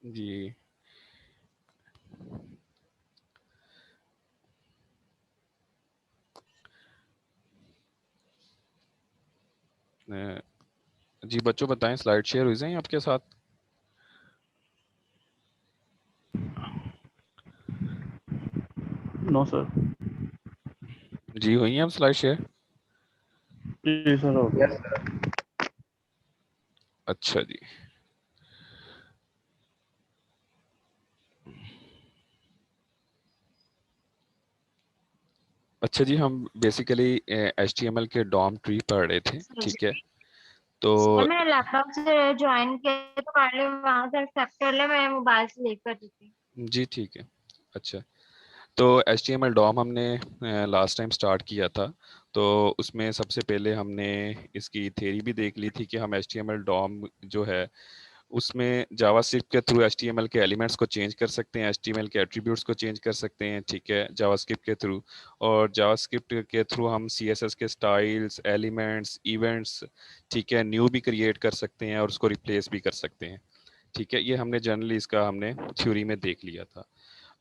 जी जी बच्चों बताएं, slide share हुई हैं आपके साथ? No sir. जी हुई हैं अब स्लाइड शेयर? जी सर, हो गया। अच्छा जी। अच्छा जी, हम बेसिकली HTML के डॉम ट्री पढ़ रहे थे, सर ठीक है? तो मैंने लैपटॉप से ज्वाइन किया तो कर ले, वहां से एक्सेप्ट कर ले, मैं मोबाइल से लेकर देती। जी ठीक है। अच्छा, तो HTML डॉम हमने लास्ट टाइम स्टार्ट किया था। तो उसमें सबसे पहले हमने इसकी थ्योरी भी देख ली थी कि हम HTML डॉम जो है उसमें जावास्क्रिप्ट के थ्रू HTML के एलिमेंट्स को चेंज कर सकते हैं, HTML के एट्रीब्यूट्स को चेंज कर सकते हैं, ठीक है, जावास्क्रिप्ट के थ्रू। और जावास्क्रिप्ट के थ्रू हम CSS के स्टाइल्स, एलिमेंट्स, इवेंट्स, ठीक है, न्यू भी क्रिएट कर सकते हैं और उसको रिप्लेस भी कर सकते हैं, ठीक है। ये हमने जनरली इसका हमने थ्योरी में देख लिया था।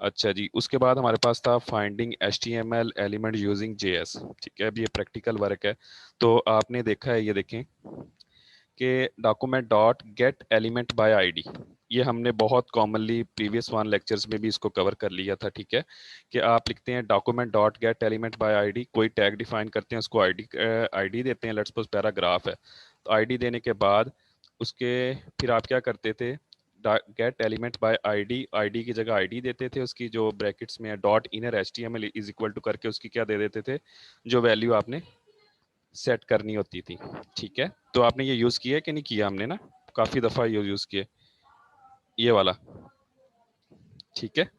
अच्छा जी, उसके बाद हमारे पास था finding HTML element using JS, ठीक है। अब ये प्रैक्टिकल वर्क है। तो आपने देखा है, ये देखें कि document dot gate element by ID, ये हमने बहुत कॉमनली प्रीवियस वन लेक्चर्स में भी इसको कवर कर लिया था, ठीक है। कि आप लिखते हैं document dot gate element by ID, कोई टैग डिफाइन करते हैं, उसको आईडी देते हैं, लेट्स सपोज पैराग्राफ है, तो आईडी देने के बाद उसके फिर आप क्या करते थे, gate element by ID, ID की जगह आईडी देते थे, उसकी जो ब्रैकेट्स में है dot inner HTML is equal to करके उसकी क्या दे देते थे, जो वैल्यू आपने सेट करनी होती थी, ठीक है। तो आपने ये यूज़ किया है कि नहीं किया? हमने ना काफ़ी दफ़ा ये यूज़ किया, ये वाला, ठीक है।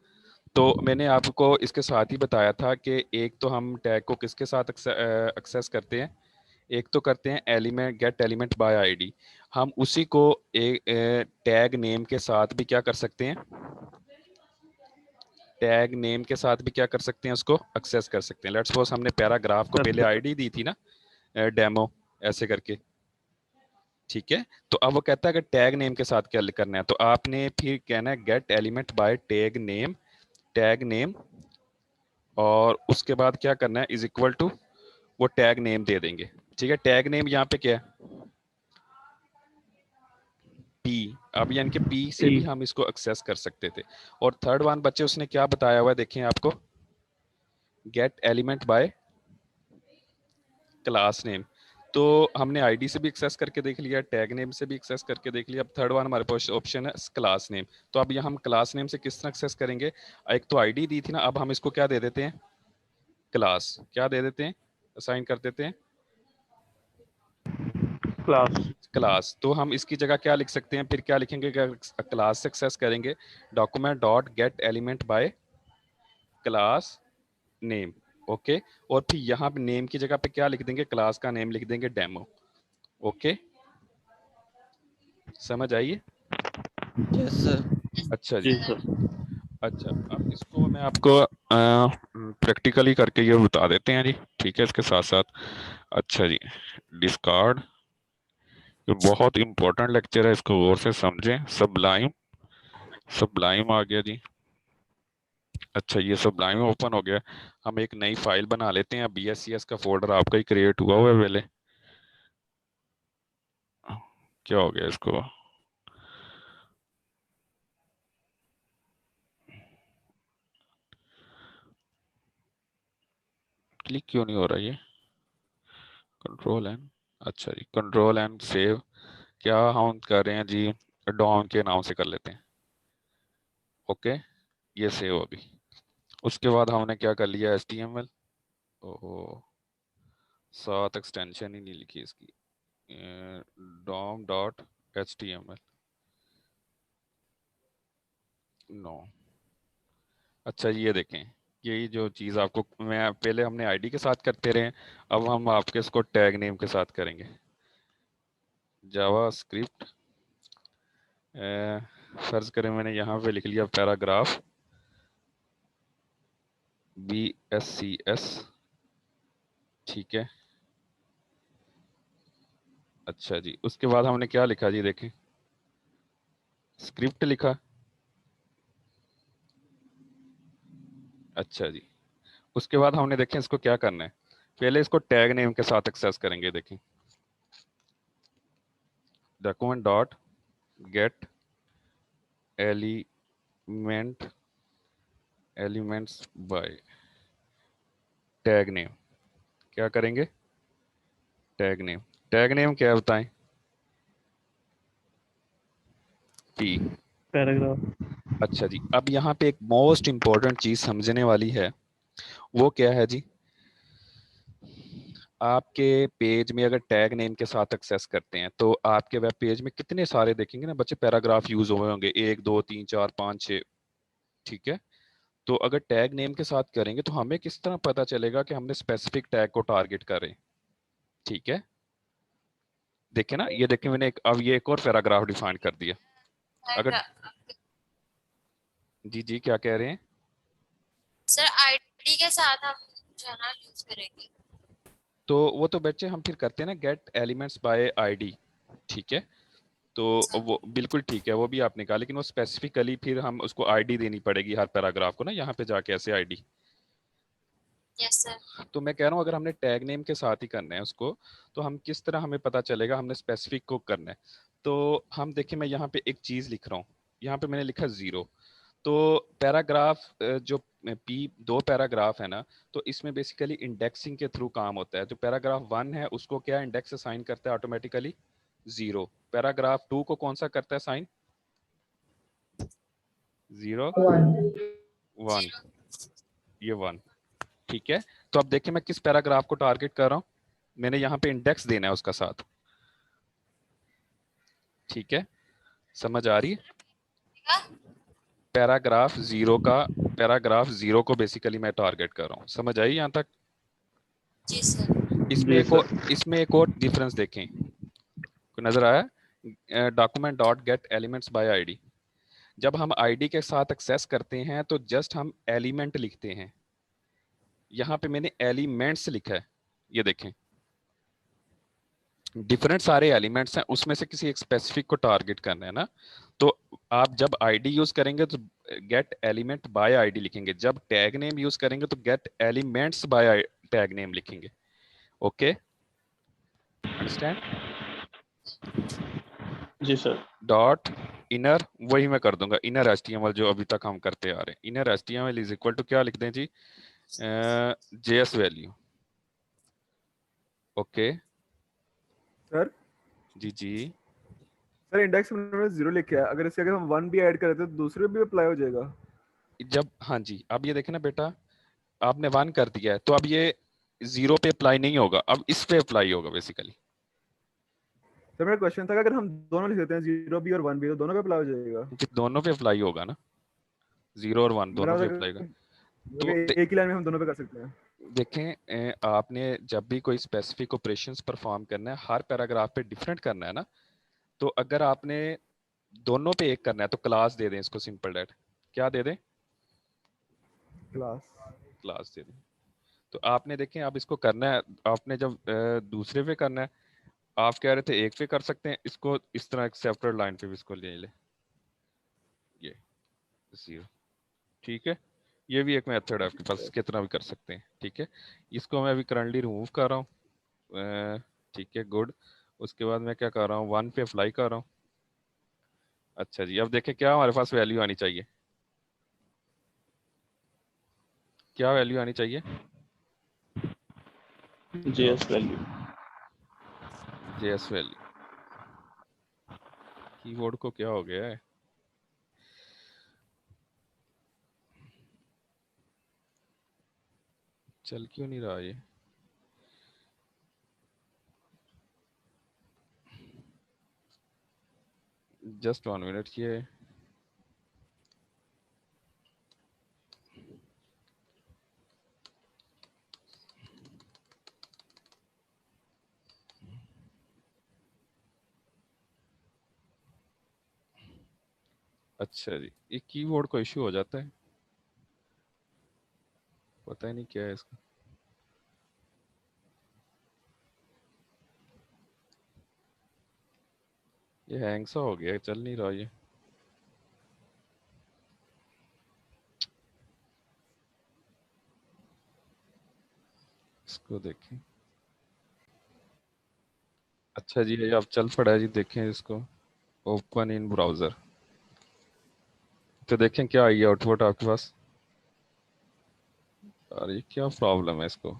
तो मैंने आपको इसके साथ ही बताया था कि एक तो हम टैग को किसके साथ एक्सेस करते हैं, एक तो करते हैं element gate element by ID, हम उसी को एक टैग नेम के साथ भी क्या कर सकते हैं, टैग नेम के साथ भी क्या कर सकते हैं, उसको एक्सेस कर सकते हैं। लेट्स सपोज हमने पैराग्राफ को पहले सर आईडी दी थी ना, डेमो ऐसे करके, ठीक है। तो अब वो कहता है कि टैग नेम के साथ क्या करना है, तो आपने फिर कहना है gate element by tag name, tag name, और उसके बाद क्या करना है, इज इक्वल टू वो टैग नेम दे देंगे, ठीक है। टैग नेम यहाँ पे क्या है, पी। अब यानी कि पी से भी ई। हम इसको एक्सेस कर सकते थे। और थर्ड वन बच्चे उसने क्या बताया हुआ है, देखें आपको, gate element by class name. तो हमने आईडी से भी एक्सेस करके देख लिया, टैग नेम से भी एक्सेस करके देख लिया, अब थर्ड वन हमारे पास ऑप्शन है क्लास नेम। तो अब यहाँ हम क्लास नेम से किस तरह एक्सेस करेंगे, एक तो आईडी दी थी ना, अब हम इसको क्या दे देते हैं, क्लास, क्या दे देते हैं, असाइन कर देते हैं क्लास। क्लास। तो हम इसकी जगह क्या लिख सकते हैं, फिर क्या लिखेंगे, क्लास से एक्सेस करेंगे document dot gate element by class name, okay. और फिर यहाँ पे नेम की जगह पे क्या लिख देंगे, क्लास का नेम लिख देंगे डेमो, ओके। समझ आइए? Yes sir. अच्छा जी। जी सर। अच्छा, अब इसको मैं आपको प्रैक्टिकली करके ये बता देते हैं जी, ठीक है, इसके साथ साथ। अच्छा जी, डिस्कार्ड, ये बहुत इंपॉर्टेंट लेक्चर है, इसको गौर से समझें। सबलाइम, सबलाइम आ गया जी। अच्छा, ये सबलाइम ओपन हो गया। हम एक नई फाइल बना लेते हैं। BSCS का फोल्डर आपका ही क्रिएट हुआ है पहले, क्या हो गया इसको, क्लिक क्यों नहीं हो रहा ये, कंट्रोल एन, अच्छा जी, कंट्रोल एन सेव। क्या हम कर रहे हैं जी, डॉम के नाम से कर लेते हैं, ओके। ये सेव अभी। उसके बाद हमने क्या कर लिया, HTML, ओहो, साथ एक्सटेंशन ही नहीं लिखी इसकी, डॉम डॉट HTML, नो। अच्छा ये देखें, यही जो चीज़ आपको मैं पहले हमने आईडी के साथ करते रहे, अब हम आपके इसको टैग नेम के साथ करेंगे। जावा स्क्रिप्ट, फर्ज करें मैंने यहाँ पे लिख लिया पैराग्राफ BSCS, ठीक है। अच्छा जी, उसके बाद हमने क्या लिखा जी, देखें, स्क्रिप्ट लिखा, अच्छा जी, उसके बाद हमने देखें इसको क्या करना है। पहले इसको टैग नेम के साथ एक्सेस करेंगे। देखें document dot gate elements by tag name. क्या करेंगे? टैग नेम क्या है बताएं? टी। पैराग्राफ। अच्छा जी, अब यहाँ पे एक मोस्ट इंपॉर्टेंट चीज समझने वाली है, वो क्या है जी? आपके पेज में अगर टैग नेम के साथ एक्सेस करते हैं तो आपके वेब पेज में कितने सारे देखेंगे ना बच्चे, पैराग्राफ यूज हुए होंगे, 1 2 3 4 5 6। ठीक है, तो अगर टैग नेम के साथ करेंगे तो हमें किस तरह पता चलेगा कि हमने स्पेसिफिक टैग को टारगेट करें? ठीक है, देखें ना, ये देखें मैंने अब ये एक और पैराग्राफ डिफाइन कर दिया। अगर जी जी क्या कह रहे हैं? सर आईडी के साथ हम जो है ना यूज करेंगे। तो वो तो बच्चे हम फिर करते हैं ना, गेट एलिमेंट्स बाय आईडी। ठीक है, तो वो बिल्कुल ठीक है, वो भी आपने कहा, लेकिन वो स्पेसिफिकली फिर हम उसको आईडी देनी पड़ेगी हर पैराग्राफ को ना, यहाँ पे जाके ऐसे आईडी। Yes sir. तो मैं कह रहा हूँ अगर हमने टैग नेम के साथ ही करना है उसको, तो हम किस तरह हमें पता चलेगा हमने स्पेसिफिक को करना है? तो हम देखें, मैं यहाँ पे एक चीज लिख रहा हूँ, यहाँ पे मैंने लिखा 0। तो पैराग्राफ जो दो पैराग्राफ है ना, तो इसमें बेसिकली इंडेक्सिंग के थ्रू काम होता है। जो पैराग्राफ 1 है उसको क्या इंडेक्स असाइन करता है ऑटोमेटिकली? 0। पैराग्राफ 2 को कौन सा करता है साइन? 0 1, ये 1। ठीक है, तो अब देखिए मैं किस पैराग्राफ को टारगेट कर रहा हूँ, मैंने यहाँ पे इंडेक्स देना है उसका साथ। ठीक है, समझ आ रही है? पैराग्राफ 0 को बेसिकली मैं टारगेट कर रहा हूँ, समझ आई यहाँ तक? जी सर। जी सर। इसमें एक और डिफरेंस देखें, कोई नजर आया? Document dot gate elements bye ID, जब हम आईडी के साथ एक्सेस करते हैं तो जस्ट हम एलिमेंट लिखते हैं। यहाँ पे मैंने एलिमेंट्स लिखा है, ये देखें, डिफरेंट सारे एलिमेंट्स हैं, उसमें से किसी एक स्पेसिफिक को टारगेट करना है ना। तो आप जब आईडी यूज करेंगे तो गेट एलिमेंट बाय आईडी लिखेंगे, जब टैग नेम यूज करेंगे तो get elements by tag name लिखेंगे। Okay, understand? जी सर। डॉट इनर, वही मैं कर दूंगा, इनर एचटीएमएल जो अभी तक हम करते आ रहे हैं। Inner HTML is equal to क्या लिख दें जी? JS value. ओके सर जी जी, सर इंडेक्स में 0 लिखे है, अगर इसके अगर हम 1 भी ऐड करें तो दूसरे भी अप्लाई हो जाएगा? जब हाँ जी, अब ये देखें ना बेटा, आपने 1 कर दिया है तो अब ये 0 पे अप्लाई नहीं होगा, अब इस पे अप्लाई होगा बेसिकली। सर मेरा क्वेश्चन था कि अगर हम दोनों लिख देते हैं 0 भी और 1 भी, तो दोनों पे अप्लाई हो जाएगा? दोनों पे अप्लाई होगा ना, 0 और 1 दोनों मेरा पे मतलब अप्लाई होगा। तो एक ही लाइन में हम दोनों पे कर सकते हैं? देखें, आपने जब भी कोई स्पेसिफिक ऑपरेशंस परफॉर्म करना है, हर पैराग्राफ पे डिफरेंट करना है ना, तो अगर आपने दोनों पे एक करना है तो क्लास दे दें इसको, सिंपल डैट। क्या दे दें? क्लास। क्लास दे दें। तो आपने देखें अब इसको करना है, आपने जब दूसरे पे करना है, आप कह रहे थे एक पे कर सकते हैं, इसको इस तरह एक सेपरेट लाइन पे भी इसको ले ले, ये 0। ठीक है, ये भी एक मेथड है आपके पास, कितना भी कर सकते हैं। ठीक है, इसको मैं अभी करंटली रिमूव कर रहा हूँ। ठीक है, गुड। उसके बाद मैं क्या कर रहा हूँ, 1 पे अप्लाई कर रहा हूँ। अच्छा जी, अब देखें क्या हमारे पास वैल्यू आनी चाहिए, क्या वैल्यू आनी चाहिए? JS value. JS value. Keyboard को क्या हो गया है? चल क्यों नहीं रहा ये? जस्ट 1 मिनट, ये अच्छा जी, ये कीबोर्ड को इश्यू हो जाता है, पता ही नहीं क्या है इसका। ये हैंग सा हो गया है, चल नहीं रहा ये। इसको देखें। अच्छा जी, ये अब चल पड़ा है जी, देखें इसको, ओपन इन ब्राउजर। तो देखें क्या आई है आउटपुट आपके पास। अरे क्या प्रॉब्लम है इसको,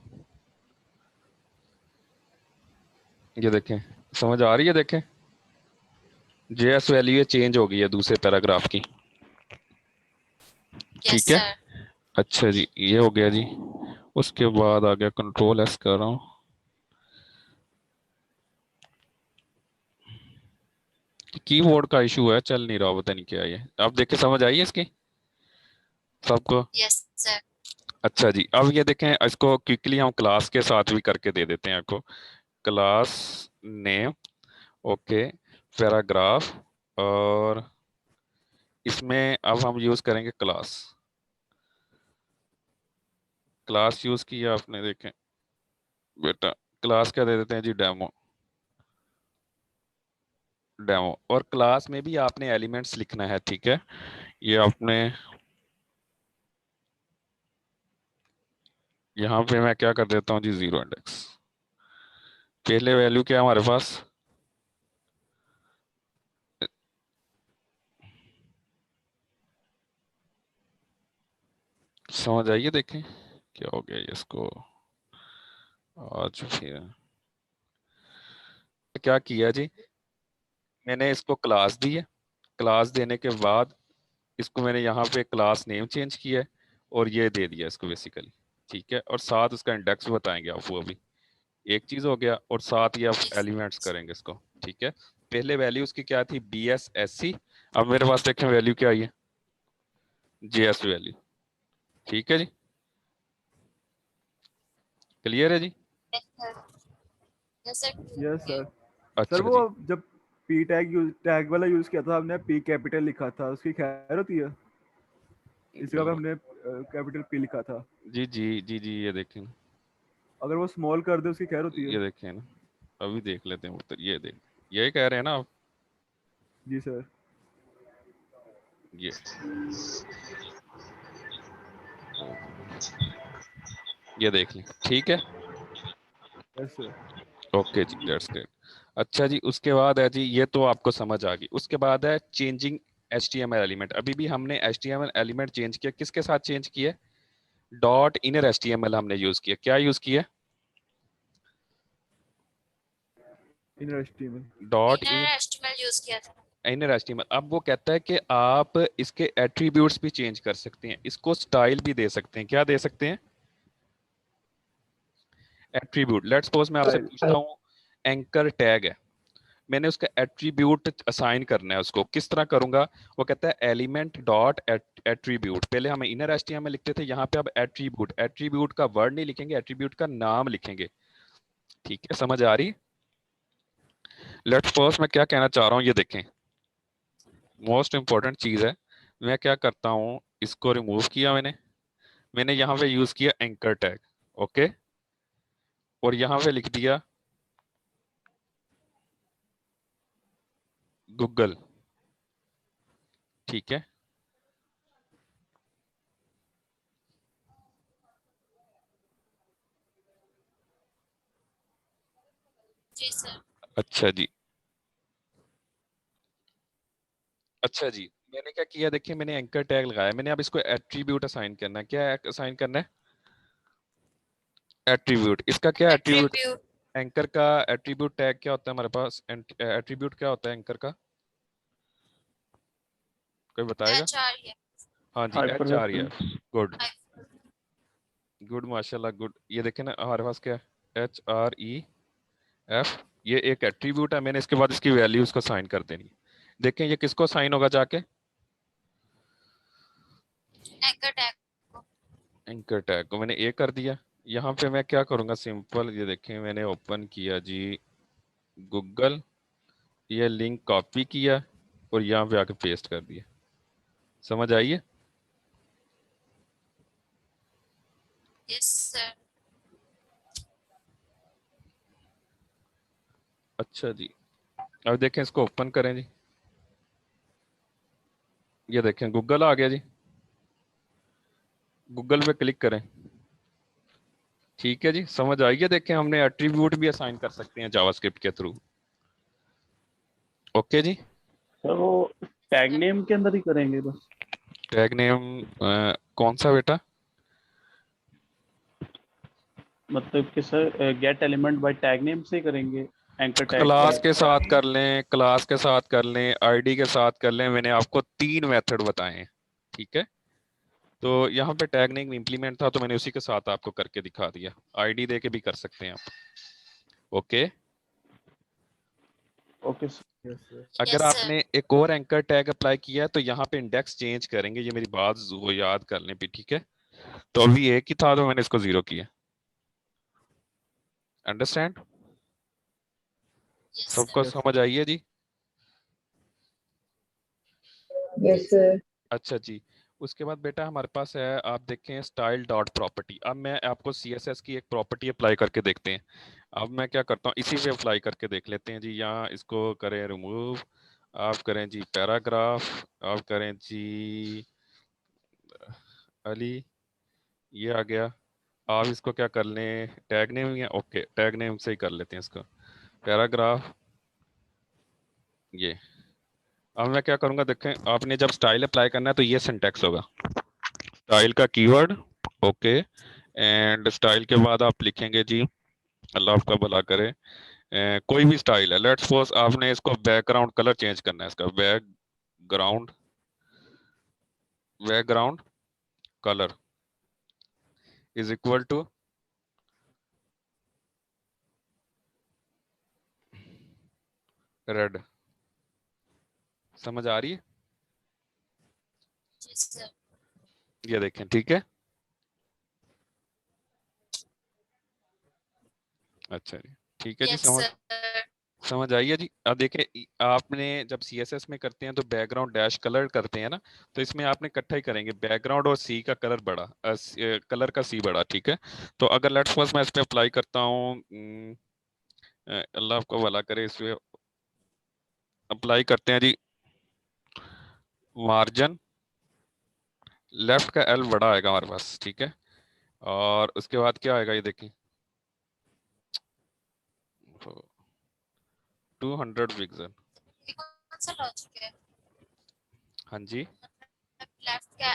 ये देखें, समझ आ रही है? देखें जेएस वैल्यू ये चेंज हो गई है दूसरे पैराग्राफ की। यस ठीक है, सर। अच्छा जी, ये हो गया जी। उसके बाद आ गया कंट्रोल एस कर रहा हूँ। कीबोर्ड का इशू है, चल नहीं रहा, पता नहीं क्या है ये। आप देख के समझ आई है इसकी सबको? Yes sir. अच्छा जी, अब ये देखें, इसको क्विकली हम क्लास के साथ भी करके दे देते हैं आपको। क्लास नेम, ओके, पैराग्राफ, और इसमें अब हम यूज करेंगे क्लास। क्लास यूज किया आपने, देखें बेटा, क्लास क्या दे देते हैं जी, डेमो। डेमो, और क्लास में भी आपने एलिमेंट्स लिखना है, ठीक है। ये आपने यहाँ पे मैं क्या कर देता हूँ जी, 0 इंडेक्स। पहले वैल्यू क्या है हमारे पास, समझ आइए? देखें क्या हो गया ये, इसको आज फिर क्या किया जी, मैंने इसको क्लास दी है। क्लास देने के बाद इसको मैंने यहाँ पे क्लास नेम चेंज किया है, और ये दे दिया इसको बेसिकली, ठीक है। और साथ उसका इंडेक्स बताएंगे आप, वो अभी एक चीज हो गया, और साथ ही आप एलिमेंट्स करेंगे इसको, ठीक है। पहले वैल्यू उसकी क्या थी, BSSC। अब मेरे पास देखें वैल्यू क्या आई है, JS वैल्यू, ठीक है जी, क्लियर है जी? Yes sir. Yes sir. Yes sir. Sir अच्छा वो जी, जब पी टैग वाला यूज किया था हमने, पी कैपिटल लिखा था, उसकी खैर होती है? इस जगह पे हमने कैपिटल पी लिखा था, जी जी जी जी, ये देखें ना, अगर वो स्मॉल कर दे उसकी खैर होती है? ये देखें ना, अभी देख लेते हैं उत्तर, ये देख, यही कह रहे हैं ना आप? जी सर। ये ये देख लें, ठीक है, यस सर। ओके जी, दैट्स ग्रेट। अच्छा जी, उसके बाद है जी, ये तो आपको समझ आ गई। उसके बाद है चेंजिंग HTML एलिमेंट। अभी भी हमने HTML एलिमेंट चेंज किया, किसके साथ चेंज किया? डॉट इनर HTML हमने यूज किया। क्या यूज किया? Inner HTML. Dot inner estimate use किया था। Inner HTML। अब वो कहता है कि आप इसके एट्रीब्यूट्स भी चेंज कर सकते हैं, इसको स्टाइल भी दे सकते हैं। क्या दे सकते हैं? एट्रीब्यूट। लेट्स सपोज मैं आपसे पूछता हूँ, एंकर टैग है, मैंने उसका एट्रीब्यूट असाइन करना है, उसको किस तरह करूंगा? वो कहता है एलिमेंट डॉट एट्रीब्यूट। पहले हम इनर HTML लिखते थे, यहाँ पे अब एट्रीब्यूट। एट्रीब्यूट का वर्ड नहीं लिखेंगे, एट्रीब्यूट का नाम लिखेंगे, ठीक है, समझ आ रही? लेट्स सपोज मैं क्या कहना चाह रहा हूँ, ये देखें, मोस्ट इंपॉर्टेंट चीज है। मैं क्या करता हूँ, इसको रिमूव किया मैंने, मैंने यहाँ पे यूज किया एंकर टैग, ओके, और यहाँ पे लिख दिया गूगल, ठीक है। जी सर। अच्छा जी, अच्छा जी, मैंने क्या किया, देखिए मैंने एंकर टैग लगाया, मैंने अब इसको एट्रीब्यूट असाइन करना है। क्या असाइन करना है? एट्रीब्यूट। इसका क्या एट्रीब्यूट? एट्रीब्यूट एंकर का एट्रीब्यूट टैग क्या होता है हमारे पास? एट्रीब्यूट क्या होता है एंकर का, कोई बताएगा? HREF। हाँ जी, HREF। हाइपरलिंक। गुड, गुड, माशाल्लाह, गुड। ये देखें ना, हमारे पास क्या है, HREF। ये एक एट्रीब्यूट है, मैंने इसके बाद इसकी वैल्यू उसको साइन कर देनी है। देखें ये किसको साइन होगा जाके? एंकर टैग को। एंकर टैग को मैंने ए कर दिया। यहाँ पे मैं क्या करूँगा, सिंपल, ये देखें, मैंने ओपन किया जी गूगल, ये लिंक कॉपी किया, और यहाँ पे आके पेस्ट कर दिया। समझ आइए? Yes sir. अच्छा जी, अब देखें, इसको ओपन करें जी, ये देखें गूगल आ गया जी, गूगल पे क्लिक करें, ठीक है जी, समझ आइए। देखें हमने एट्रीब्यूट भी असाइन कर सकते हैं जावास्क्रिप्ट के थ्रू। ओके जी। सर वो टैग नेम के अंदर ही करेंगे बस? टैग नेम कौन सा बेटा? मतलब कि sir gate element by tag name से ही करेंगे, एंकर टैग क्लास का? के साथ कर लें, क्लास के साथ कर लें, आईडी के साथ कर लें। मैंने आपको 3 मेथड बताए हैं, ठीक है। तो यहाँ पे टैग नेम इम्प्लीमेंट था तो मैंने उसी के साथ आपको करके दिखा दिया। आईडी दे के भी कर सकते हैं आप। Okay. Okay sir. Yes sir. अगर यस सर। आपने एक और एंकर टैग अप्लाई किया है तो यहाँ पे इंडेक्स चेंज करेंगे। ये मेरी बात वो याद कर लें भी, ठीक है। तो अभी एक ही था तो मैंने इसको 0 किया। अंडरस्टैंड? यस सबको सर। यस समझ आई है जी? Yes sir. अच्छा जी। उसके बाद बेटा हमारे पास है, आप देखें स्टाइल डॉट प्रॉपर्टी। अब मैं आपको CSS की एक प्रॉपर्टी अप्लाई करके देखते हैं। अब मैं क्या करता हूँ, इसी पे अप्लाई करके देख लेते हैं जी। यहाँ इसको करें रिमूव, आप करें जी पैराग्राफ, आप करें जी अली, ये आ गया। आप इसको क्या कर लें, टैग नेम है, ओके टैग नेम से ही कर लेते हैं इसको, पैराग्राफ। ये अब मैं क्या करूंगा, देखें आपने जब स्टाइल अप्लाई करना है तो ये सिंटैक्स होगा, स्टाइल का कीवर्ड, ओके। एंड स्टाइल के बाद आप लिखेंगे जी, अल्लाह आपका भला करे, कोई भी स्टाइल है। लेट्स सपोज आपने इसको बैकग्राउंड कलर चेंज करना है, इसका background, background colour is equal to red. समझ आ रही है? जी सर। ये देखें, ठीक है। अच्छा जी, ठीक है जी, यस समझ सर। समझ आई है जी। अब देखिए आपने जब CSS में करते हैं तो बैकग्राउंड डैश कलर करते हैं ना, तो इसमें आपने इकट्ठा ही करेंगे, बैकग्राउंड और सी का कलर बड़ा, कलर का सी बड़ा, ठीक है। तो अगर लेट्स सपोज मैं इस पे अप्लाई करता हूँ, अल्लाह आपको भला करे, इस पे अप्लाई करते हैं जी, मार्जिन लेफ्ट का एल बड़ा आएगा हमारे पास, ठीक है। और उसके बाद क्या आएगा, ये देखिए 200 पिक्सल। ये कौन सा लॉजिक है? हाँ जी, लेफ्ट का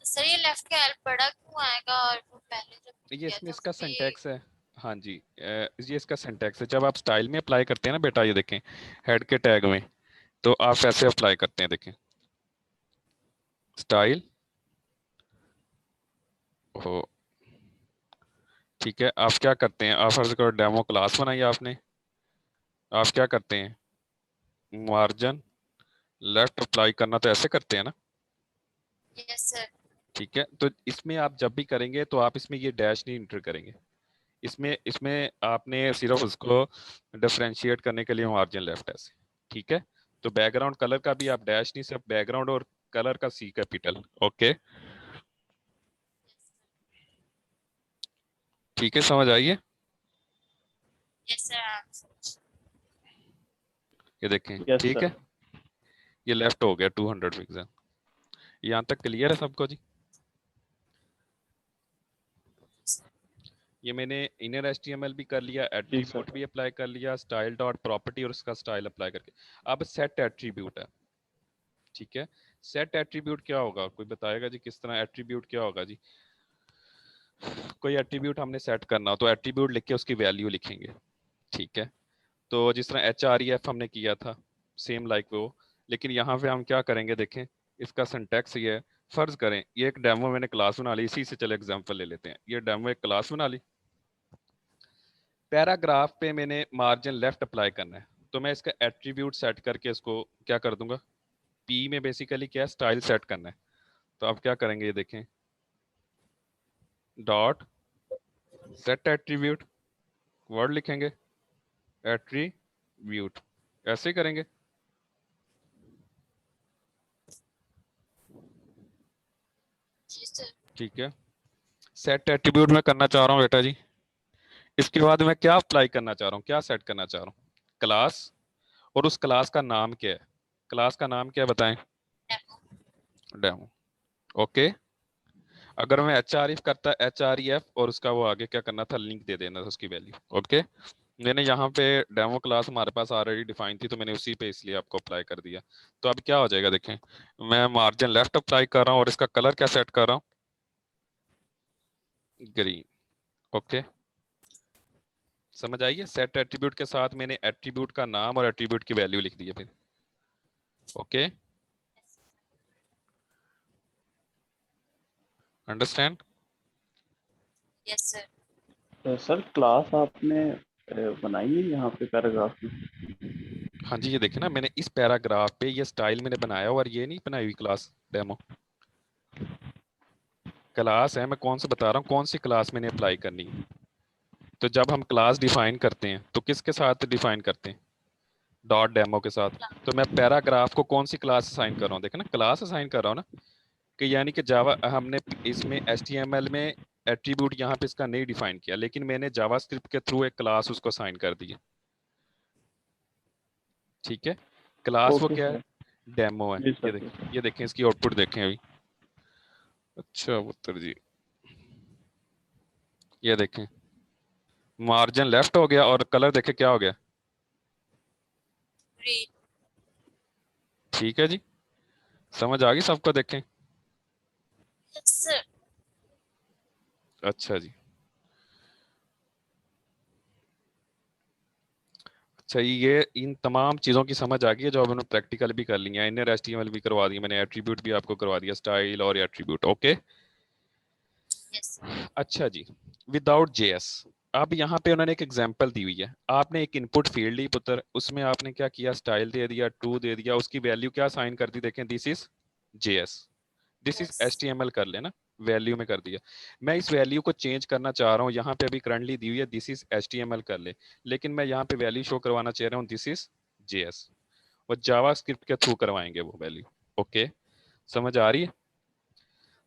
सर, ये लेफ्ट का एल बड़ा क्यों आएगा और वो पहले जब ये किया इसमें था इसका उसमें सिंटैक्स है। हाँ जी, ये इसका सिंटैक्स है। जब आप स्टाइल में अप्लाई करते हैं ना बेटा, ये देखें हेड के टैग में, तो आप ऐसे अप्लाई करते हैं, देखें स्टाइल हो, ठीक है। आप क्या करते हैं, आप फर्ज करो डेमो क्लास बनाई आपने, आप क्या करते हैं, मार्जिन लेफ्ट अप्लाई करना तो ऐसे करते हैं ना, यस सर। ठीक है। तो इसमें आप जब भी करेंगे तो आप इसमें ये डैश नहीं इंटर करेंगे। इसमें इसमें आपने सिर्फ उसको डिफरेंशिएट करने के लिए मार्जिन लेफ्ट ऐसे, ठीक है। तो बैकग्राउंड कलर का भी आप डैश नहीं, सिर्फ बैकग्राउंड और कलर का सी कैपिटल, ओके। ठीक है, समझ आइए। यस सर, आप समझ। ये देखें, यस ठीक सर। है, ये लेफ्ट हो गया 200 पिक्सल। यहाँ तक क्लियर है सबको जी? ये मैंने इनर HTML भी कर लिया, जी एट्रीब्यूट सर। भी अप्लाई कर लिया, स्टाइल डॉट प्रॉपर्टी और उसका स्टाइल अप्लाई करके। अब सेट एट्रीब्यूट है, ठीक है। सेट एट्रीब्यूट क्या होगा, कोई बताएगा जी किस तरह एट्रीब्यूट क्या होगा जी? कोई एट्रीब्यूट हमने सेट करना हो तो एट्रीब्यूट लिख के उसकी वैल्यू लिखेंगे, ठीक है। तो जिस तरह HREF हमने किया था, सेम लाइक वो, लेकिन यहाँ पे हम क्या करेंगे, देखें इसका सिंटैक्स ये है। फर्ज करें ये एक डेमो मैंने क्लास बना ली, इसी से चले एग्जांपल ले लेते हैं। ये डेमो एक क्लास बना ली, पैराग्राफ पे मैंने मार्जिन लेफ्ट अप्लाई करना है, तो मैं इसका एट्रीब्यूट सेट करके इसको क्या कर दूंगा, पी में बेसिकली क्या स्टाइल सेट करना है। तो आप क्या करेंगे, ये देखें डॉट सेट एट्रीब्यूट, वर्ड लिखेंगे एट्रीब्यूट, ऐसे ही करेंगे, जी सर। ठीक है। सेट एट्रीब्यूट में करना चाह रहा हूँ बेटा जी। इसके बाद मैं क्या अप्लाई करना चाह रहा हूँ, क्या सेट करना चाह रहा हूँ, क्लास, और उस क्लास का नाम क्या है, क्लास का नाम क्या है बताएं, डेमो। Demo, okay. अगर मैं HREF करता HREF और उसका वो आगे क्या करना था, लिंक दे देना था उसकी वैल्यू। ओके, मैंने यहाँ पे डेमो क्लास हमारे पास ऑलरेडी डिफाइन थी तो मैंने उसी पे इसलिए आपको अप्लाई कर दिया। तो अब क्या हो जाएगा देखें, मैं मार्जिन लेफ्ट अप्लाई कर रहा हूँ और इसका कलर क्या सेट कर रहा हूँ, ग्रीन। ओके, समझ आइए, सेट एट्रीब्यूट के साथ मैंने एट्रीब्यूट का नाम और एट्रीब्यूट की वैल्यू लिख दी है फिर। Okay, understand? Yes sir. Sir class आपने बनाई है यहाँ पे पैराग्राफ में? हाँ जी, ये देखें ना, मैंने इस पैराग्राफ पे ये स्टाइल मैंने बनाया और ये नहीं बनाई हुई क्लास डेमो क्लास है। मैं कौन सा बता रहा हूँ, कौन सी क्लास मैंने अप्लाई करनी है। तो जब हम क्लास डिफाइन करते हैं तो किसके साथ डिफाइन करते हैं, डॉट डेमो के साथ। तो मैं पैराग्राफ को कौन सी क्लास असाइन कर रहा हूँ, देखें ना, क्लास असाइन कर रहा हूँ ना, कि यानी कि जावा हमने इसमें HTML में एट्रीब्यूट यहाँ पे इसका नहीं डिफाइन किया, लेकिन मैंने जावास्क्रिप्ट के थ्रू एक क्लास उसको असाइन कर दी है। ठीक है, क्लास वो ओके क्या है, सर। डेमो है। जी ये सर। देखें, ये देखें इसकी आउटपुट देखें अभी। अच्छा उत्तर जी, ये देखें मार्जिन लेफ्ट हो गया और कलर देखें क्या हो गया। ग्रीन। ठीक है जी, समझ आ गई सबको, देखें। Yes sir. अच्छा जी, अच्छा ये इन तमाम चीज़ों की समझ आ गई है जो अब मैंने प्रैक्टिकल भी कर लिया, इनर HTML भी करवा दिया मैंने, एट्रीब्यूट भी आपको करवा दिया, स्टाइल और एट्रीब्यूट। Okay, yes. अच्छा जी, विदाउट JS। अब यहाँ पे उन्होंने एक एग्जांपल दी हुई है, आपने एक इनपुट फील्ड ली पुत्र, उसमें आपने क्या किया, स्टाइल दे दिया, ट्रू दे दिया, उसकी वैल्यू क्या साइन कर दी, देखें this is JS, this is yes. HTML कर लेना, वैल्यू में कर दिया। मैं इस वैल्यू को चेंज करना चाह रहा हूँ, यहाँ पे अभी करंटली दी हुई है दिस इज HTML कर ले, लेकिन मैं यहाँ पे वैल्यू शो करवाना चाह रहा हूँ दिस इज JS, और जावास्क्रिप्ट के थ्रू करवाएंगे वो वैल्यू। ओके, समझ आ रही है?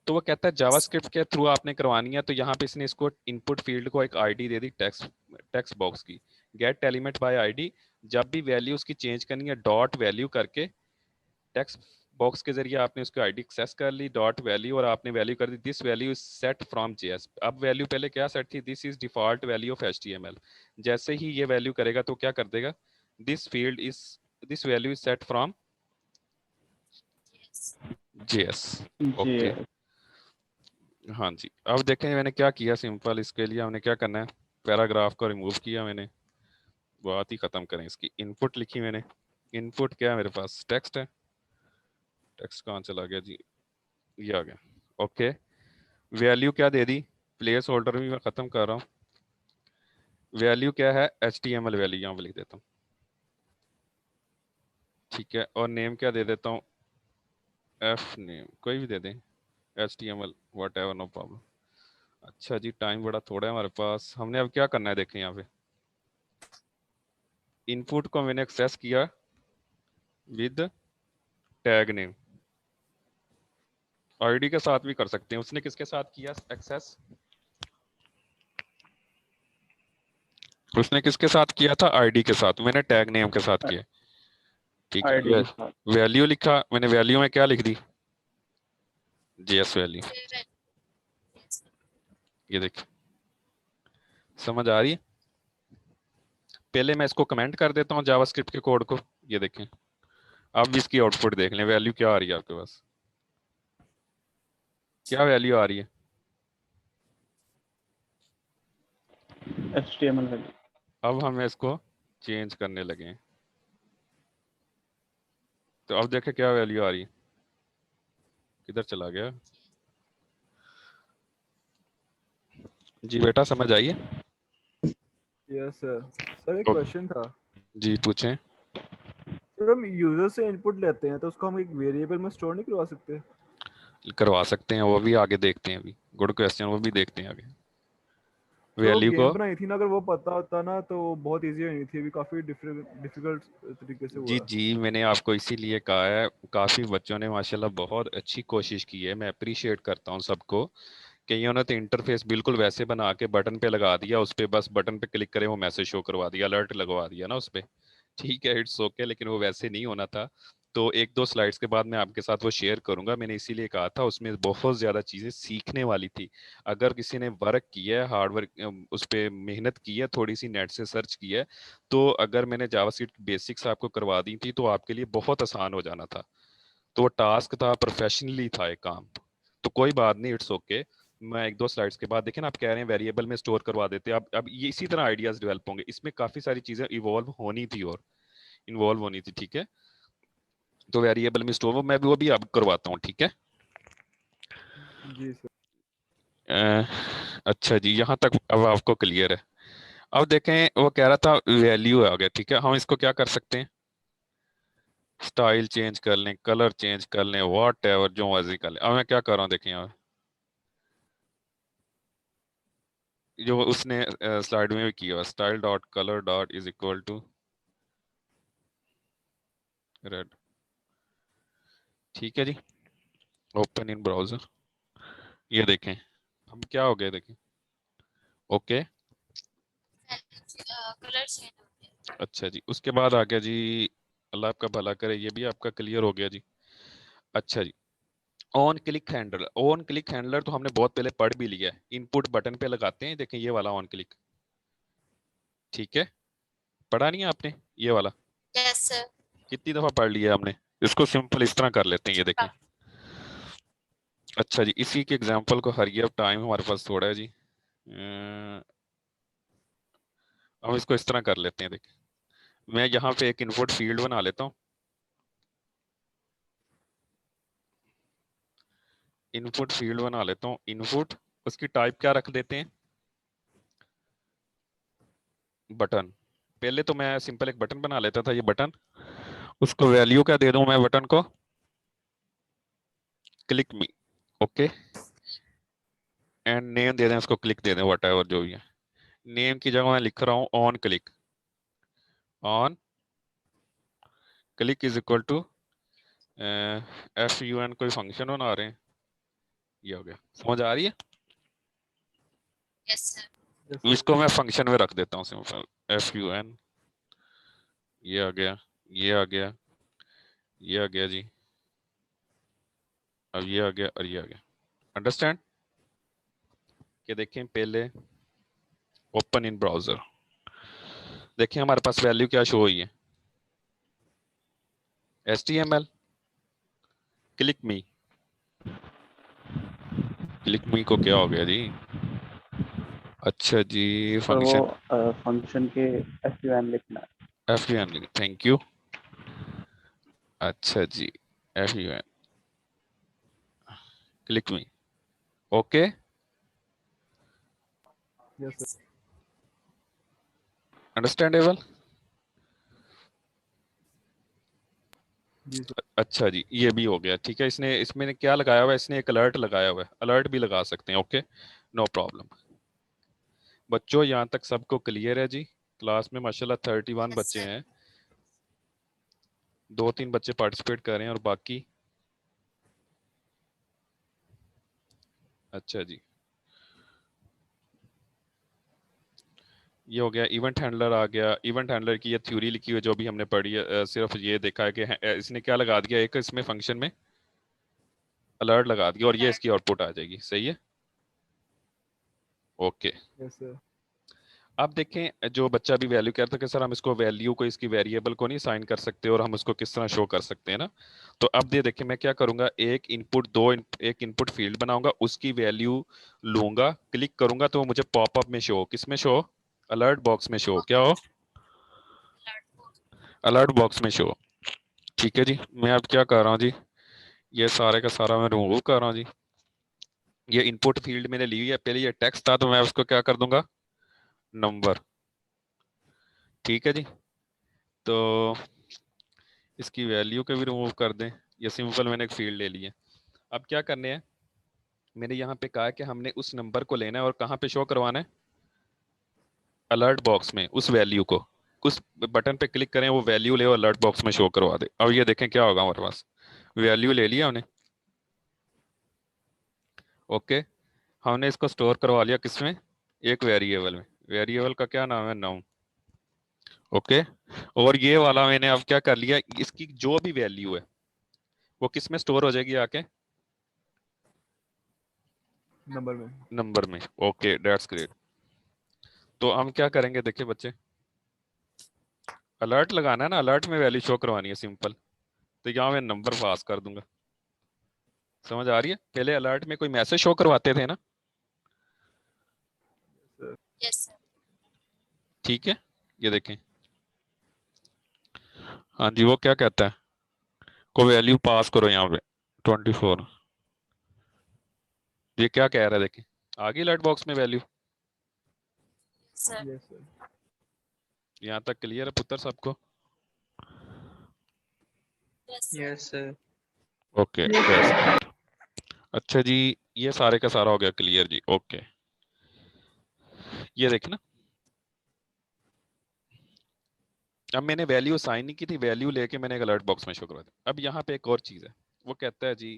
तो वो कहता है जावास्क्रिप्ट के थ्रू आपने करवानी है, तो यहाँ पे इसने इसको इनपुट फील्ड को एक आईडी दे दी टेक्स्ट बॉक्स की, गेट एलिमेंट बाय आईडी। जब भी वैल्यू उसकी चेंज करनी है डॉट वैल्यू करके टेक्स्ट बॉक्स के जरिए आपने उसकी आईडी एक्सेस कर ली, डॉट वैल्यू, और आपने वैल्यू कर दी this value is set from JS। अब वैल्यू पहले क्या सेट थी, this is default value of HTML। जैसे ही ये वैल्यू करेगा तो क्या कर देगा, this field is this value is set from JS। जी। ओके, हाँ जी, अब देखें मैंने क्या किया, सिंपल इसके लिए हमने क्या करना है, पैराग्राफ को रिमूव किया मैंने, बात ही खत्म करें, इसकी इनपुट लिखी मैंने। इनपुट क्या है मेरे पास, टेक्स्ट है, टेक्स्ट कहाँ चला गया जी, ये आ गया। ओके, वैल्यू क्या दे दी, प्लेस होल्डर भी मैं खत्म कर रहा हूँ, वैल्यू क्या है HTML वैल्यू, यहाँ पे लिख देता हूँ। ठीक है, और नेम क्या दे देता हूँ, F नेम कोई भी दे दें, HTML whatever, no problem. अच्छा जी, टाइम बड़ा थोड़ा है हमारे पास, हमने अब क्या करना है, देखें यहाँ पे इनपुट को मैंने एक्सेस किया विद टैग नेम, आईडी के साथ भी कर सकते हैं, उसने किसके साथ किया एक्सेस, उसने किसके साथ किया था, आईडी के साथ, मैंने टैग नेम के साथ किया। ठीक आईडी है, के साथ। वैल्यू लिखा मैंने, वैल्यू में क्या लिख दी, JS वैल्यू। ये देखिए, समझ आ रही है? पहले मैं इसको कमेंट कर देता हूँ जावास्क्रिप्ट के कोड को, ये देखें, अब इसकी आउटपुट देख लें, वैल्यू क्या आ रही है आपके पास, क्या वैल्यू आ रही है, HTML वैल्यू। अब हम इसको चेंज करने लगे हैं, तो अब देखें क्या वैल्यू आ रही है, किधर चला गया जी, बेटा समझ आइए? Yes sir. सर एक ओके। क्वेश्चन था, जी पूछें। जब हम यूजर से इनपुट लेते हैं तो उसको हम एक वेरिएबल में स्टोर नहीं करवा सकते? करवा सकते हैं, वो भी आगे देखते हैं, अभी गुड क्वेश्चन, वो भी देखते हैं आगे। जो वैल्यू को गेम बनाई थी ना, अगर वो पता होता ना तो बहुत इजी होनी थी, अभी काफी डिफिकल्ट तरीके से हुआ जी है। जी, मैंने आपको इसीलिए कहा है, काफ़ी बच्चों ने माशाल्लाह बहुत अच्छी कोशिश की है, मैं अप्रिशिएट करता हूँ सबको, कि इन्होंने तो इंटरफेस बिल्कुल वैसे बना के बटन पे लगा दिया, उस पे बस बटन पे क्लिक करें वो मैसेज शो करवा दिया, अलर्ट लगवा दिया ना उस पे। ठीक है, इट्स ओके, लेकिन वो वैसे नहीं होना था। तो एक दो स्लाइड्स के बाद मैं आपके साथ वो शेयर करूंगा। मैंने इसीलिए कहा था, उसमें बहुत ज़्यादा चीज़ें सीखने वाली थी। अगर किसी ने वर्क किया है, हार्ड वर्क उस पर मेहनत की है, थोड़ी सी नेट से सर्च किया है, तो अगर मैंने जावास्क्रिप्ट बेसिक्स आपको करवा दी थी तो आपके लिए बहुत आसान हो जाना था। तो वो टास्क था, प्रोफेशनली था एक काम। तो कोई बात नहीं, इट्स ओके। मैं एक दो स्लाइड्स के बाद, देखें ना, आप कह रहे हैं वेरिएबल में स्टोर करवा देते हैं। अब ये इसी तरह आइडियाज डेवलप होंगे। इसमें काफ़ी सारी चीज़ें इवॉल्व होनी थी और इन्वॉल्व होनी थी, ठीक है। तो वेरिएबल में स्टोर मैं भी वो भी अब करवाता हूँ, ठीक है। जी सर। अच्छा जी, यहाँ तक अब आपको क्लियर है। अब देखें, वो कह रहा था वैल्यू आ गया, ठीक है। हम इसको क्या कर सकते हैं, स्टाइल चेंज कर लें, कलर चेंज कर लें, वॉट एवर, जो मर्जी कर लें। अब मैं क्या कर रहा हूँ, देखें यहाँ जो उसने स्लाइड में भी किया, style dot colour dot is equal to red, ठीक है जी। ओपन इन ब्राउजर, ये देखें हम क्या हो गए, देखें ओके। कलर चेंज हो गया। अच्छा जी, उसके बाद आ गया जी, अल्लाह आपका भला करे, ये भी आपका क्लियर हो गया जी। अच्छा जी, on click handler. On click handler तो हमने बहुत पहले पढ़ भी लिया है। इनपुट बटन पे लगाते हैं, देखें ये वाला ऑन क्लिक, ठीक है। पढ़ा नहीं है आपने ये वाला? Yes sir. कितनी दफा पढ़ लिया हमने। इसको सिंपल इस तरह कर लेते हैं, ये देखें। अच्छा जी, इसी के एग्जांपल को हरी अप टाइम हमारे पास थोड़ा है जी। हम इसको इस तरह कर लेते हैं, देखें। मैं यहाँ पे एक इनपुट फील्ड बना लेता हूँ। इनपुट फील्ड बना लेता हूँ, इनपुट, उसकी टाइप क्या रख देते हैं, बटन। पहले तो मैं सिंपल एक बटन बना लेता था, ये बटन। उसको वैल्यू क्या दे दूं मैं बटन को, click me, okay. And name दे दें उसको, क्लिक दे दें, वट एवर जो भी है। नेम की जगह मैं लिख रहा हूँ on click. On click is equal to FUN, कोई फंक्शन बना रहे हैं। ये हो गया, समझ आ रही है। Yes sir. Yes sir. इसको मैं फंक्शन में रख देता हूँ सिंपल, FUN। ये आ गया, ये आ गया, ये आ गया जी। अब ये आ गया और ये आ गया। अंडरस्टैंड? कि देखें पहले, ओपन इन ब्राउजर, देखें हमारे पास वैल्यू क्या शो हुई है, HTML। Click me, click me को क्या हो गया जी। अच्छा जी, सर वो फंक्शन फंक्शन के FUN लिखना है। FUN, thank you. अच्छा जी, FUN, click me, okay. Yes sir. Understandable? जी सर। अच्छा जी, ये भी हो गया, ठीक है। इसने इसमें क्या लगाया हुआ है, इसने एक अलर्ट लगाया हुआ है, अलर्ट भी लगा सकते हैं, ओके, नो प्रॉब्लम। बच्चों यहाँ तक सबको क्लियर है जी? क्लास में माशाल्लाह 31 यस बच्चे सर। हैं, 2-3 बच्चे पार्टिसिपेट कर रहे हैं और बाकी। अच्छा जी, ये हो गया। इवेंट हैंडलर आ गया। इवेंट हैंडलर की ये थ्योरी लिखी हुई है जो भी हमने पढ़ी है। सिर्फ ये देखा है कि इसने क्या लगा दिया, एक इसमें फंक्शन में अलर्ट लगा दिया और ये इसकी आउटपुट आ जाएगी, सही है, ओके। Yes sir. अब देखें, जो बच्चा भी वैल्यू कह रहा था कि सर हम इसको वैल्यू को, इसकी वेरिएबल को नहीं साइन कर सकते और हम उसको किस तरह शो कर सकते हैं ना। तो अब ये देखें, मैं क्या करूंगा, एक इनपुट एक इनपुट फील्ड बनाऊंगा, उसकी वैल्यू लूंगा, क्लिक करूंगा तो वो मुझे पॉपअप में शो, किस में शो, अलर्ट बॉक्स में शो, क्या हो, अलर्ट बॉक्स में शो, ठीक है जी। मैं अब क्या कर रहा हूँ जी, ये सारे का सारा मैं रिमूव कर रहा हूँ जी। ये इनपुट फील्ड मैंने ली हुई है, पहले ये टेक्स्ट था तो मैं उसको क्या कर दूंगा, नंबर, ठीक है जी। तो इसकी वैल्यू को भी रिमूव कर दें, ये सिंपल मैंने एक फील्ड ले ली है। अब क्या करने हैं, मैंने यहाँ पे कहा कि हमने उस नंबर को लेना है और कहाँ पे शो करवाना है, अलर्ट बॉक्स में, उस वैल्यू को, उस बटन पे क्लिक करें, वो वैल्यू ले, अलर्ट बॉक्स में शो करवा दे। अब ये देखें क्या होगा, हमारे पास वैल्यू ले लिया हमने, ओके। हमने इसको स्टोर करवा लिया किसमें, एक वेरिएबल में। वेरिएबल का क्या नाम है, नाउन, ओके, और ये वाला मैंने अब क्या कर लिया, इसकी जो भी वैल्यू है वो किस में स्टोर हो जाएगी आके, नंबर में। नंबर में। Okay, that's great. तो हम क्या करेंगे, देखिए बच्चे, अलर्ट लगाना है ना, अलर्ट में वैल्यू शो करवानी है, सिंपल। तो यहाँ मैं नंबर पास कर दूंगा। समझ आ रही है? पहले अलर्ट में कोई मैसेज शो करवाते थे ना, यस सर। ठीक है, ये देखें। हाँ जी, वो क्या कहता है, को वैल्यू पास करो यहाँ पे 24। ये क्या कह रहा है, देखें आ गई अलर्ट बॉक्स में वैल्यू। Sir yes sir. यहाँ तक क्लियर है पुत्र सबको? Yes sir. Yes, sir. Okay, बस। अच्छा जी, ये सारे का सारा हो गया क्लियर जी। ओके, ये देखें ना, अब मैंने वैल्यू असाइन नहीं की थी, वैल्यू लेके मैंने एक अलर्ट बॉक्स में शो करवा दिया। अब यहाँ पे एक और चीज़ है, वो कहता है जी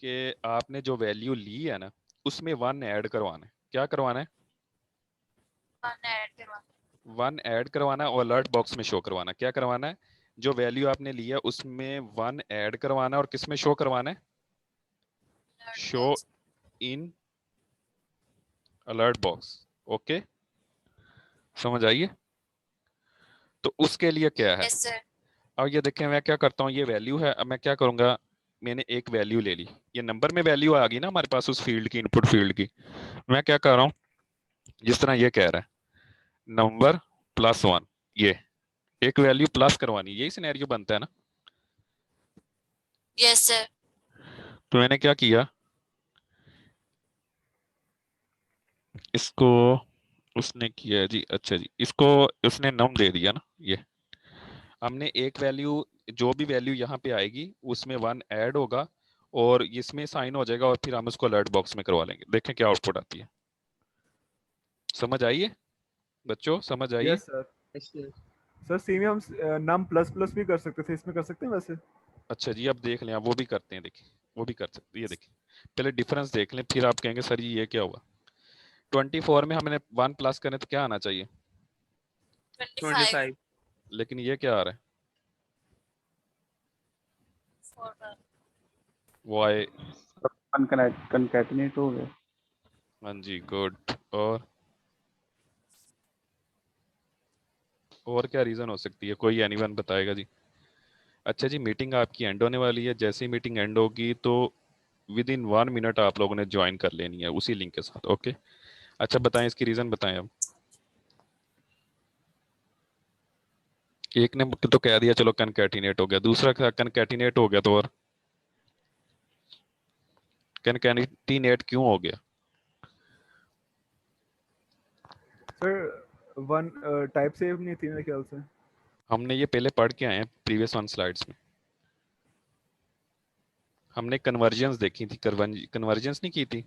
कि आपने जो वैल्यू ली है ना, उसमें 1 ऐड करवाना है। क्या करवाना है? 1 ऐड करवा। 1 ऐड करवाना है और अलर्ट बॉक्स में शो करवाना है। क्या करवाना है? जो वैल्यू आपने ली है उसमें 1 ऐड करवाना है और किस में शो करवाना है? Show in alert box. Okay, समझ आइए? तो उसके लिए क्या है, यस सर। अब ये देखें, मैं क्या करता हूँ, ये वैल्यू है। अब मैं क्या करूंगा, मैंने एक वैल्यू ले ली, ये नंबर में वैल्यू आ गई ना हमारे पास उस फील्ड की, इनपुट फील्ड की। मैं क्या कर रहा हूँ, जिस तरह ये कह रहा है नंबर +1, ये एक वैल्यू प्लस करवानी, यही सिनेरियो बनता है ना। Yes sir. तो मैंने क्या किया, इसको उसने किया जी, अच्छा जी, इसको उसने नम दे दिया ना। ये हमने एक वैल्यू, जो भी वैल्यू यहाँ पे आएगी उसमें 1 ऐड होगा और इसमें साइन हो जाएगा और फिर हम उसको अलर्ट बॉक्स में करवा लेंगे। देखें क्या आउटपुट आती है। समझ आइए बच्चों, समझ आइए? Yes sir. Yes, sir. Sir C में हम नम प्लस प्लस भी कर सकते थे, इसमें कर सकते हैं वैसे? अच्छा जी, अब देख लें, आप वो भी करते हैं, देखिए वो भी कर सकते हैं। ये देखिए, पहले डिफरेंस देख लें, फिर आप कहेंगे सर ये क्या हुआ। 24 में हमने 1 प्लस करें तो क्या आना चाहिए, 25 25. लेकिन ये क्या आ रहा है, for वाई। कनकैटिनेट हो गया। हाँ जी, गुड। और क्या रीज़न हो सकती है, कोई एनीवन बताएगा जी? अच्छा जी, मीटिंग आपकी एंड होने वाली है, जैसे ही मीटिंग एंड होगी तो विद इन 1 मिनट आप लोगों ने ज्वाइन कर लेनी है उसी लिंक के साथ। ओके, अच्छा बताएं, इसकी रीज़न बताएं। अब एक ने तो कह दिया चलो कनकैटिनेट हो गया, दूसरा कनकैटिनेट हो गया, तो और कनकैटिनेट क्यों हो गया? सर वन टाइप सेव नहीं थी मेरे ख्याल से। हमने ये पहले पढ़ के आए हैं प्रीवियस 1 स्लाइड्स में, हमने कन्वर्जेंस देखी थी, कन्वर्जेंस नहीं की थी।